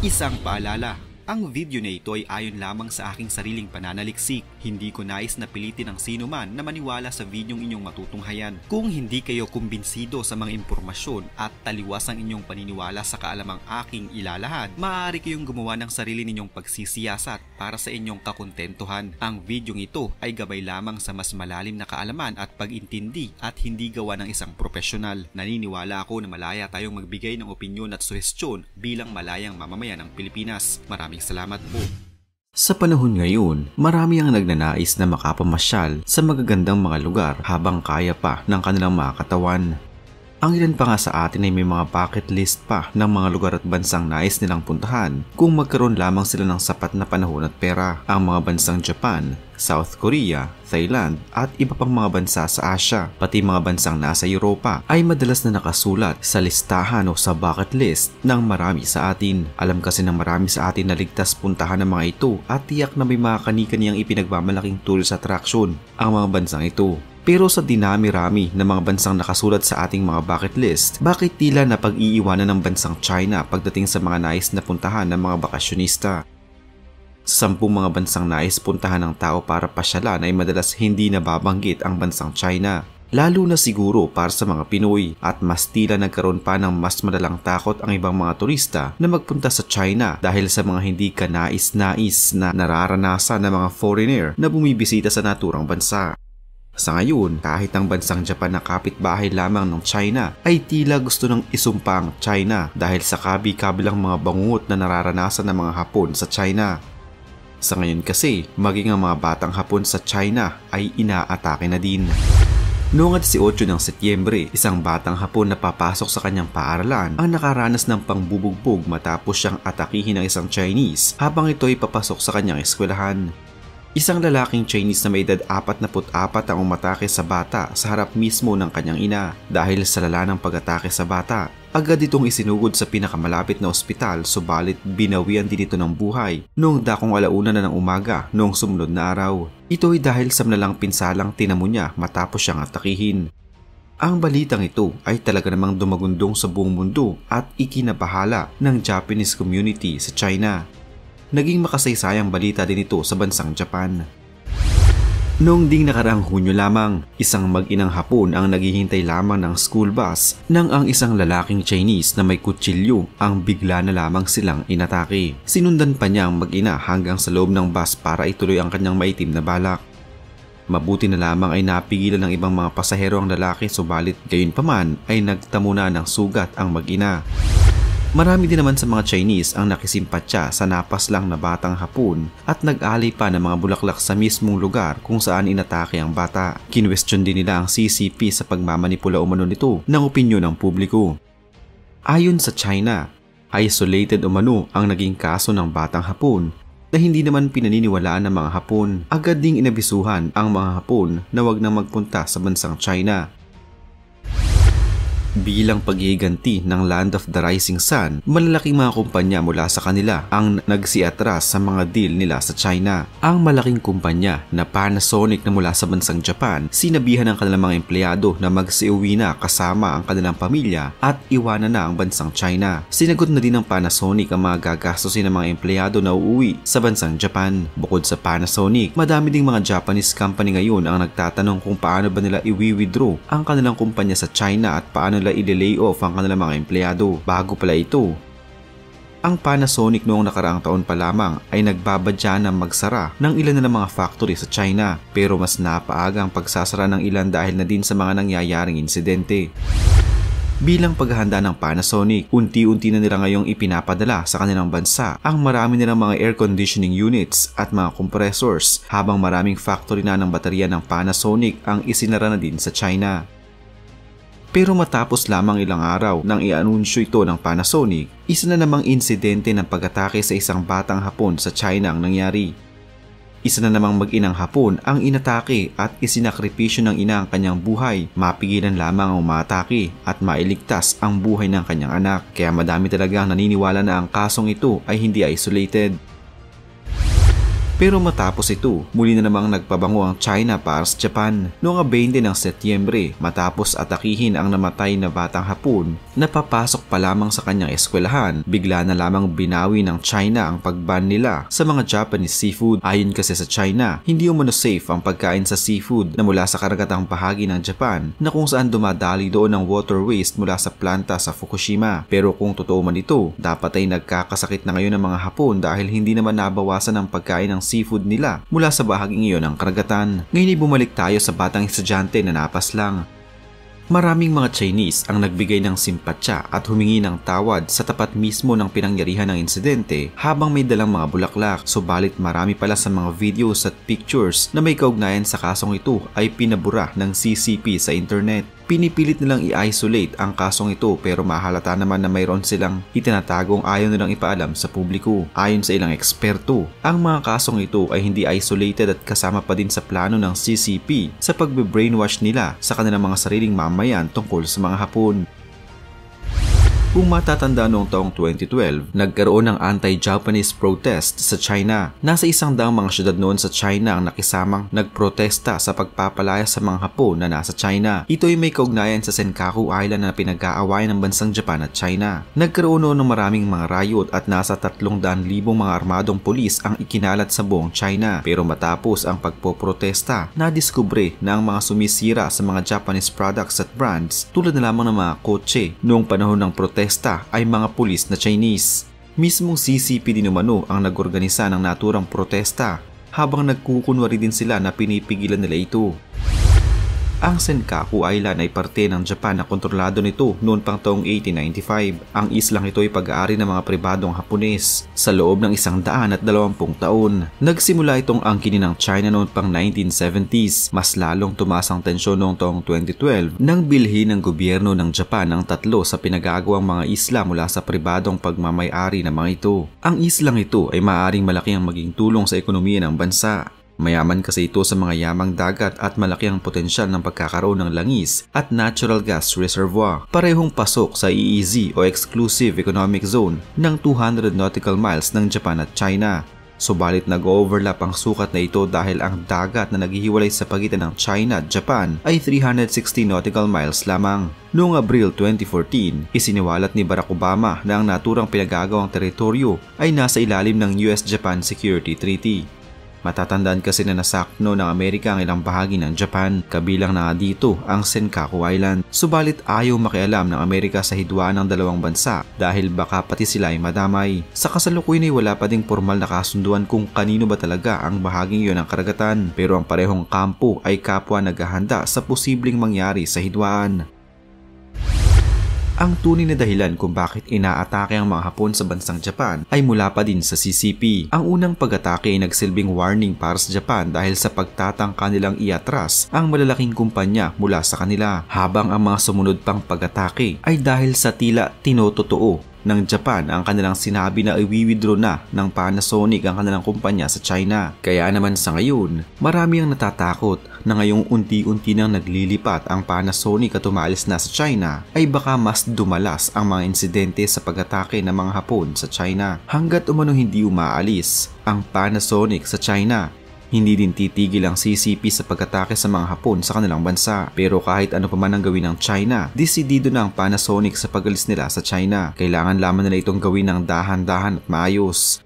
Isang paalala, ang video na ito ay ayon lamang sa aking sariling pananaliksik. Hindi ko nais na pilitin ang sino man na maniwala sa videong inyong matutunghayan. Kung hindi kayo kumbinsido sa mga impormasyon at taliwas ang inyong paniniwala sa kaalamang aking ilalahad, maaari kayong gumawa ng sarili ninyong pagsisiyasat para sa inyong kakontentuhan. Ang videong ito ay gabay lamang sa mas malalim na kaalaman at pag-intindi at hindi gawa ng isang profesional. Naniniwala ako na malaya tayong magbigay ng opinyon at suhestyon bilang malayang mamamayan ng Pilipinas. Maraming salamat po. Sa panahon ngayon, marami ang nagnanais na makapamasyal sa magagandang mga lugar habang kaya pa ng kanilang mga katawan. Ang ilan pa nga sa atin ay may mga bucket list pa ng mga lugar at bansang nais nilang puntahan kung magkaroon lamang sila ng sapat na panahon at pera. Ang mga bansang Japan, South Korea, Thailand at iba pang mga bansa sa Asia, pati mga bansang nasa Europa ay madalas na nakasulat sa listahan o sa bucket list ng marami sa atin. Alam kasi ng marami sa atin na ligtas puntahan ng mga ito at tiyak na may mga kani-kaniyang ipinagmamalaking tourist attraction ang mga bansang ito. Pero sa dinami-rami ng mga bansang nakasulat sa ating mga bucket list, bakit tila na pag-iiwanan ng bansang China pagdating sa mga nais na puntahan ng mga bakasyonista? Sa 10 mga bansang nais puntahan ng tao para pasyalan ay madalas hindi nababanggit ang bansang China. Lalo na siguro para sa mga Pinoy at mas tila nagkaroon pa ng mas madalang takot ang ibang mga turista na magpunta sa China dahil sa mga hindi kanais-nais na nararanasan ng mga foreigner na bumibisita sa naturang bansa. Sa ngayon, kahit ang bansang Japan na kapitbahay lamang ng China ay tila gusto nang isumpa ang China dahil sa kabi-kabilang mga bangungot na nararanasan ng mga Hapon sa China. Sa ngayon kasi, maging ang mga batang Hapon sa China ay inaatake na din. Noong 18 ng Setyembre, isang batang Hapon na papasok sa kanyang paaralan ang nakaranas ng pangbubugbog matapos siyang atakihin ng isang Chinese habang ito ay papasok sa kanyang eskwelahan. Isang lalaking Chinese na may edad 44 ang umatake sa bata sa harap mismo ng kanyang ina. Dahil sa lala ng pag-atake sa bata, agad itong isinugod sa pinakamalapit na ospital subalit binawian din ito ng buhay noong dakong 1:00 na ng umaga noong sumunod na araw. Ito ay dahil sa malalang pinsalang tinamo niya matapos siyang atakihin. Ang balitang ito ay talaga namang dumagundong sa buong mundo at ikinabahala ng Japanese community sa China. Naging makasaysayang balita din ito sa bansang Japan. Noong ding nakaraang Hunyo lamang, isang mag-inang Hapon ang naghihintay lamang ng school bus nang ang isang lalaking Chinese na may kutsilyo ang bigla na lamang silang inatake. Sinundan pa niya ang mag-ina hanggang sa loob ng bus para ituloy ang kanyang maitim na balak. Mabuti na lamang ay napigilan ng ibang mga pasahero ang lalaki subalit gayunpaman ay nagtamo na ng sugat ang mag-ina. Marami din naman sa mga Chinese ang nakisimpatya sa napas lang na batang Hapon at nag-alay pa ng mga bulaklak sa mismong lugar kung saan inatake ang bata. Kinwestiyon din nila ang CCP sa pagmamanipula umano nito ng opinyon ng publiko. Ayon sa China, isolated umano ang naging kaso ng batang Hapon na hindi naman pinaniniwalaan ng mga Hapon. Agad ding inabisuhan ang mga Hapon na wag nang magpunta sa bansang China. Bilang paghihiganti ng Land of the Rising Sun, malalaking mga kumpanya mula sa kanila ang nagsiatras sa mga deal nila sa China. Ang malaking kumpanya na Panasonic na mula sa bansang Japan, sinabihan ng kanilang mga empleyado na magsiuwi na kasama ang kanilang pamilya at iwanan na ang bansang China. Sinagot na din ng Panasonic ang mga gagastusin ng mga empleyado na uuwi sa bansang Japan. Bukod sa Panasonic, madami ding mga Japanese company ngayon ang nagtatanong kung paano ba nila i-withdraw ang kanilang kumpanya sa China at paano nila i-lay off ang kanilang mga empleyado. Bago pala ito, ang Panasonic noong nakaraang taon pa lamang ay nagbabadya ng magsara ng ilan na mga factory sa China pero mas napaaga ang pagsasara ng ilan dahil na din sa mga nangyayaring insidente. Bilang paghahanda ng Panasonic, unti-unti na nila ngayong ipinapadala sa kanilang bansa ang marami nilang mga air conditioning units at mga compressors habang maraming factory na ng baterya ng Panasonic ang isinara na din sa China. Pero matapos lamang ilang araw nang i-anunsyo ito ng Panasonic, isa na namang insidente ng pag-atake sa isang batang Hapon sa China ang nangyari. Isa na namang mag-inang Hapon ang inatake at isinakripisyo ng ina ang kanyang buhay. Mapigilan lamang ang umatake at mailigtas ang buhay ng kanyang anak. Kaya madami talagang naniniwala na ang kasong ito ay hindi isolated. Pero matapos ito, muli na namang nagpabango ang China para sa Japan. Noong 20 ng Setyembre, matapos atakihin ang namatay na batang Hapon, napapasok pa lamang sa kanyang eskwelahan, bigla na lamang binawi ng China ang pagban nila sa mga Japanese seafood. Ayon kasi sa China, hindi umano safe ang pagkain sa seafood na mula sa karagatang bahagi ng Japan na kung saan dumadali doon ang water waste mula sa planta sa Fukushima. Pero kung totoo man ito, dapat ay nagkakasakit na ngayon ang mga Hapon dahil hindi naman nabawasan ang pagkain ng seafood nila mula sa bahaging iyon ng karagatan. Ngayon ay bumalik tayo sa batang estudyante na napaslang. Maraming mga Chinese ang nagbigay ng simpatya at humingi ng tawad sa tapat mismo ng pinangyarihan ng insidente habang may dalang mga bulaklak. Subalit marami pala sa mga videos at pictures na may kaugnayan sa kasong ito ay pinabura ng CCP sa internet. Pinipilit nilang i-isolate ang kasong ito pero mahalata naman na mayroon silang itinatagong ayaw nilang ipaalam sa publiko. Ayon sa ilang eksperto, ang mga kasong ito ay hindi isolated at kasama pa din sa plano ng CCP sa pagbe-brainwash nila sa kanilang mga sariling mamayan tungkol sa mga Hapon. Kung matatanda noong taong 2012, nagkaroon ng anti-Japanese protest sa China. Nasa 100 mga syudad noon sa China ang nakisamang nagprotesta sa pagpapalaya sa mga Hapon na nasa China. Ito ay may kaugnayan sa Senkaku Island na pinag-aawayan ng bansang Japan at China. Nagkaroon noon ng maraming mga riot at nasa 300,000 mga armadong pulis ang ikinalat sa buong China. Pero matapos ang pagpoprotesta, nadiskubre na ang mga sumisira sa mga Japanese products at brands tulad na lamang ng mga kotse noong panahon ng protesta ay mga pulis na Chinese. Mismong CCP din umano ang nag-organisa ng naturang protesta habang nagkukunwari din sila na pinipigilan nila ito. Ang Senkaku Island ay parte ng Japan na kontrolado nito noon pang taong 1895. Ang islang ito ay pag-aari ng mga pribadong Hapones sa loob ng 120 taon. Nagsimula itong angkinin ng China noon pang 1970s. Mas lalong tumaas ang tensyon noong taong 2012 nang bilhin ng gobyerno ng Japan ang 3 sa pinagagawang mga isla mula sa pribadong pagmamay-ari ng mga ito. Ang islang ito ay maaaring malaki ang maging tulong sa ekonomiya ng bansa. Mayaman kasi ito sa mga yamang dagat at malaki ang potensyal ng pagkakaroon ng langis at natural gas reservoir. Parehong pasok sa EEZ o Exclusive Economic Zone ng 200 nautical miles ng Japan at China. Subalit nag-overlap ang sukat na ito dahil ang dagat na naghihiwalay sa pagitan ng China at Japan ay 360 nautical miles lamang. Noong Abril 2014, isiniwalat ni Barack Obama na ang naturang pinagagawang teritoryo ay nasa ilalim ng US-Japan Security Treaty. Matatandaan kasi na nasakno ng Amerika ang ilang bahagi ng Japan, kabilang na dito ang Senkaku Island. Subalit ayaw makialam ng Amerika sa hidwaan ng dalawang bansa dahil baka pati sila ay madamay. Sa kasalukuyan ay wala pa ding formal na kasunduan kung kanino ba talaga ang bahaging iyon ng karagatan, pero ang parehong kampo ay kapwa naghahanda sa posibleng mangyari sa hidwaan. Ang tunay na dahilan kung bakit inaatake ang mga Hapon sa bansang Japan ay mula pa din sa CCP. Ang unang pag-atake ay nagsilbing warning para sa Japan dahil sa pagtatangka nilang iatras ang malalaking kumpanya mula sa kanila, habang ang mga sumunod pang pag-atake ay dahil sa tila tinototoo ng Japan ang kanilang sinabi na i-withdraw na ng Panasonic ang kanilang kumpanya sa China. Kaya naman sa ngayon, marami ang natatakot na ngayong unti-unti nang naglilipat ang Panasonic at umalis na sa China ay baka mas dumalas ang mga insidente sa pag-atake ng mga Hapon sa China. Hanggat umano hindi umaalis ang Panasonic sa China, hindi din titigil ang CCP sa pag-atake sa mga Hapon sa kanilang bansa. Pero kahit ano pa man ang gawin ng China, desidido na ang Panasonic sa pag-alis nila sa China. Kailangan lamang nila itong gawin ng dahan-dahan at maayos.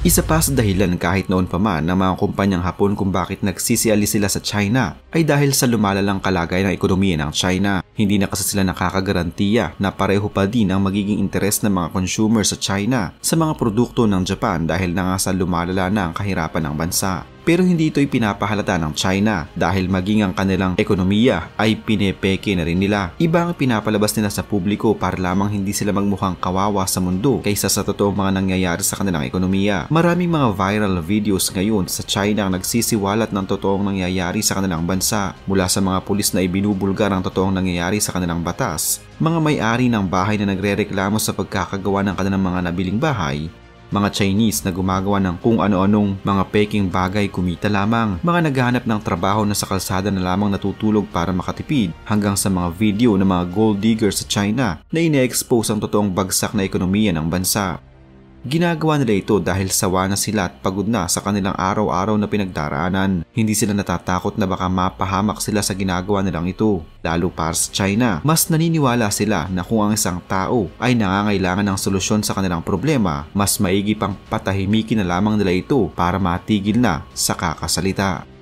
Isa pa sa dahilan kahit noon pa man ng mga kumpanyang Hapon kung bakit nagsisialis sila sa China ay dahil sa lumalalang kalagayan ng ekonomiya ng China. Hindi na kasi sila nakakagarantiya na pareho pa din ang magiging interes ng mga consumer sa China sa mga produkto ng Japan dahil na nga sa lumalala na ang kahirapan ng bansa. Pero hindi ito'y pinapahalata ng China dahil maging ang kanilang ekonomiya ay pinepeke na rin nila. Iba ang pinapalabas nila sa publiko para lamang hindi sila magmukhang kawawa sa mundo kaysa sa totoong mga nangyayari sa kanilang ekonomiya. Maraming mga viral videos ngayon sa China ang nagsisiwalat ng totoong nangyayari sa kanilang bansa, mula sa mga pulis na ibinubulgar ang totoong nangyayari sa kanilang batas, mga may-ari ng bahay na nagrereklamo sa pagkakagawa ng kanilang mga nabiling bahay, mga Chinese na gumagawa ng kung ano-anong mga peking bagay kumita lamang, mga naghahanap ng trabaho na sa kalsada na lamang natutulog para makatipid, hanggang sa mga video ng mga gold diggers sa China na ine-expose ang totoong bagsak na ekonomiya ng bansa. Ginagawa nila ito dahil sawa na sila at pagod na sa kanilang araw-araw na pinagdaraanan. Hindi sila natatakot na baka mapahamak sila sa ginagawa nilang ito. Lalo para sa China, mas naniniwala sila na kung ang isang tao ay nangangailangan ng solusyon sa kanilang problema, mas maigi pang patahimikin na lamang nila ito para matigil na sa kakasalita.